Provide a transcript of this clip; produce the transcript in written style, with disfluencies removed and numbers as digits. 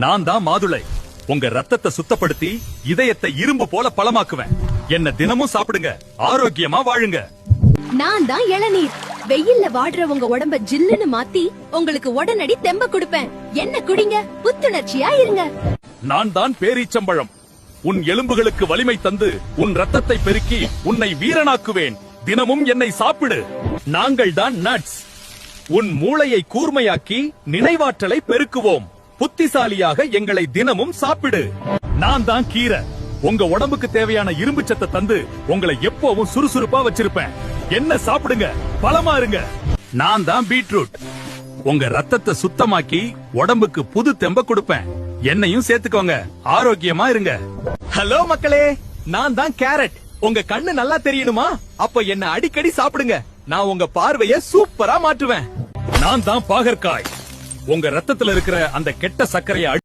நான் தான் மாதுளை. உங்க ரத்தத்தை சுத்தப்படுத்தி இதயத்தை இரும்பு போல பலமாக்குவேன். என்ன தினமும் சாப்பிடுங்க, ஆரோக்கியமா வாழுங்க. நான் தான் இளநீர். வெயில்ல வாடுற உங்க உடம்ப ஜில்லுன்னு மாத்தி உங்களுக்கு உடனடி தெம்ப கொடுப்பேன். என்ன குடிங்க, புத்துணர்ச்சியா இருங்க. நான் தான் பேரீச்சம்பழம். உன் எலும்புகளுக்கு வலிமை தந்து உன் ரத்தத்தை பெருக்கி உன்னை வீரனாக்குவேன். தினமும் என்னை சாப்பிடு. நாங்கள் தான் நட்ஸ். உன் மூளையை கூர்மையாக்கி நினைவாற்றலை பெருக்குவோம். புத்திசாலியாக எங்களை தினமும் சாப்பிடு. நான் தான் கீரை. உங்க உடம்புக்கு தேவையான இரும்பு சத்தை தந்து உங்களை எப்பவும் சுறுசுறுப்பா வச்சிருப்பேன். என்ன சாப்பிடுங்க, பலமா இருங்க. நான் தான் பீட்ரூட். உங்க ரத்தத்தை சுத்தமாக்கி உடம்புக்கு புது தெம்ப கொடுப்பேன். என்னையும் சேர்த்துக்கோங்க, ஆரோக்கியமா இருங்க. ஹலோ மக்களே, நான் தான் கேரட். உங்க கண்ணு நல்லா தெரியணுமா? அப்ப என்ன அடிக்கடி சாப்பிடுங்க. நான் உங்க பார்வைய சூப்பரா மாற்றுவேன். நான் தான் பாகற்காய். உங்க ரத்தத்துல இருக்கிற அந்த கெட்ட சர்க்கரையை